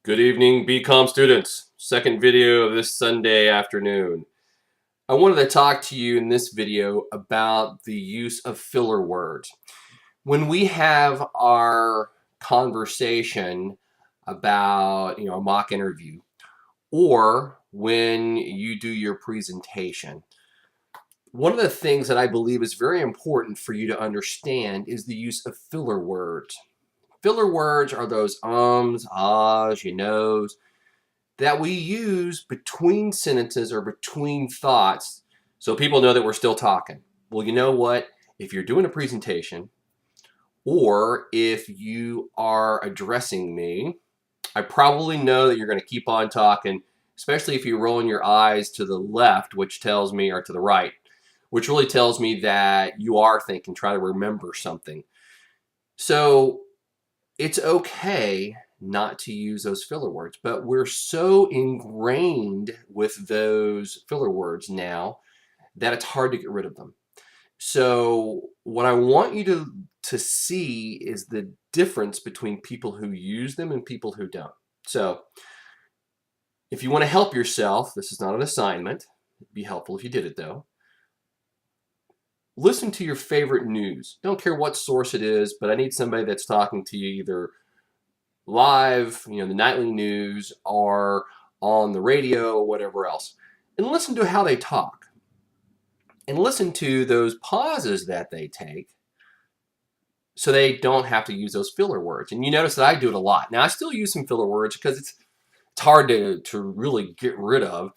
Good evening, BCom students. Second video of this Sunday afternoon. I wanted to talk to you in this video about the use of filler words. When we have our conversation about, a mock interview, or when you do your presentation, one of the things that I believe is very important for you to understand is the use of filler words. Filler words are those ums, ahs, you knows, that we use between sentences or between thoughts so people know that we're still talking. Well, you know what? If you're doing a presentation or if you are addressing me, I probably know that you're going to keep on talking, especially if you're rolling your eyes to the left, which tells me, or to the right, which really tells me that you are thinking, try to remember something. So it's okay not to use those filler words, but we're so ingrained with those filler words now that it's hard to get rid of them. So what I want you to see is the difference between people who use them and people who don't. So if you want to help yourself, this is not an assignment. It'd be helpful if you did it though. Listen to your favorite news. Don't care what source it is, but I need somebody that's talking to you either live, the nightly news, or on the radio or whatever else. And listen to how they talk. And listen to those pauses that they take so they don't have to use those filler words. And you notice that I do it a lot. Now, I still use some filler words because it's hard to really get rid of.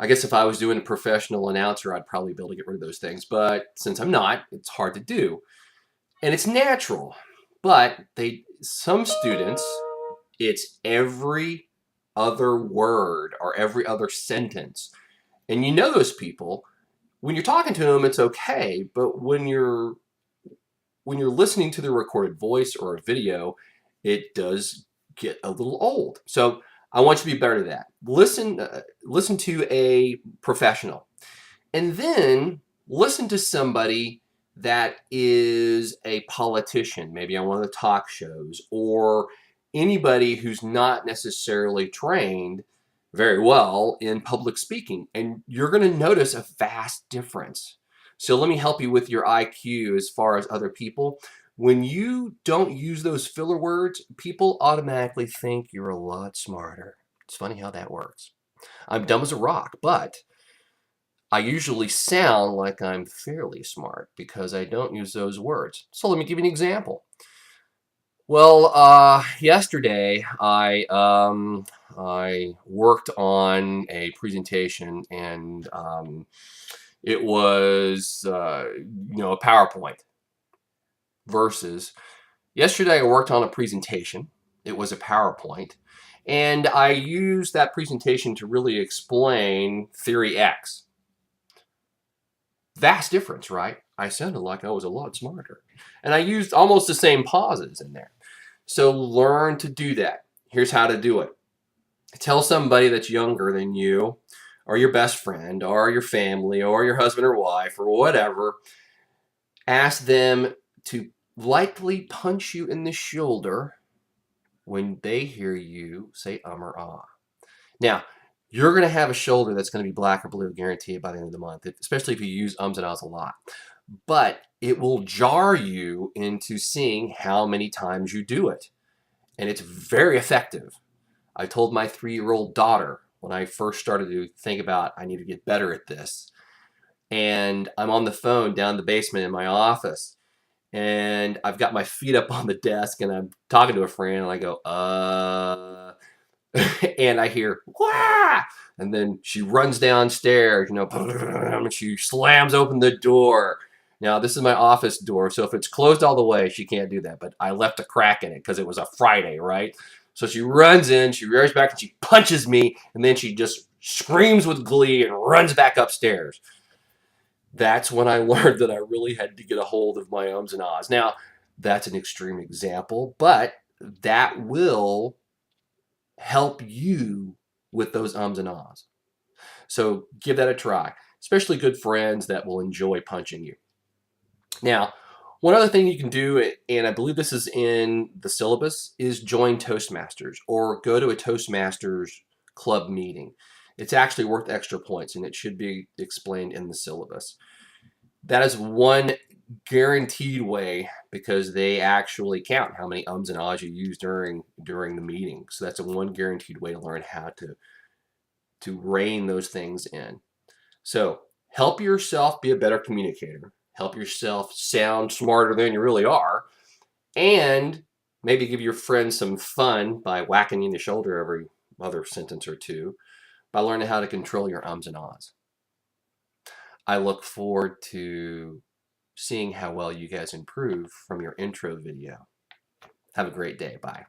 I guess if I was doing a professional announcer, I'd probably be able to get rid of those things. But since I'm not, it's hard to do. And it's natural. But some students, it's every other word or every other sentence. And you know those people, when you're talking to them, it's okay. But when you're listening to the recorded voice or a video, it does get a little old. So I want you to be better at that. Listen to a professional, and then listen to somebody that is a politician, maybe on one of the talk shows, or anybody who's not necessarily trained very well in public speaking, and you're going to notice a vast difference. So let me help you with your IQ as far as other people. When you don't use those filler words, people automatically think you're a lot smarter. It's funny how that works. I'm dumb as a rock, but I usually sound like I'm fairly smart because I don't use those words. So let me give you an example. Well, yesterday I worked on a presentation, and it was a PowerPoint. Versus yesterday I worked on a presentation. It was a PowerPoint, and I used that presentation to really explain theory X. Vast difference, right? I sounded like I was a lot smarter, and I used almost the same pauses in there. So learn to do that. Here's how to do it. Tell somebody that's younger than you, or your best friend, or your family, or your husband or wife, or whatever. Ask them to lightly punch you in the shoulder when they hear you say or ah. Now, you're going to have a shoulder that's going to be black or blue, guaranteed, by the end of the month, especially if you use ums and ahs a lot. But it will jar you into seeing how many times you do it. And it's very effective. I told my 3-year-old daughter when I first started to think about, I need to get better at this. And I'm on the phone down the basement in my office, and I've got my feet up on the desk, and I'm talking to a friend, and I go, and I hear, wah! And then she runs downstairs, and she slams open the door. Now, this is my office door, so if it's closed all the way, she can't do that, but I left a crack in it because it was a Friday, right? So she runs in, she rears back, and she punches me, and then she just screams with glee and runs back upstairs. That's when I learned that I really had to get a hold of my ums and ahs. Now, that's an extreme example, but that will help you with those ums and ahs. So give that a try, especially good friends that will enjoy punching you. Now, One other thing you can do, and I believe this is in the syllabus, is join Toastmasters or go to a Toastmasters club meeting. It's actually worth extra points, and it should be explained in the syllabus. That is one guaranteed way, because they actually count how many ums and ahs you use during the meeting. So that's a one guaranteed way to learn how to rein those things in. So help yourself be a better communicator. Help yourself sound smarter than you really are. And maybe give your friends some fun by whacking you in the shoulder every other sentence or two by learning how to control your ums and ahs. I look forward to seeing how well you guys improve from your intro video. Have a great day. Bye.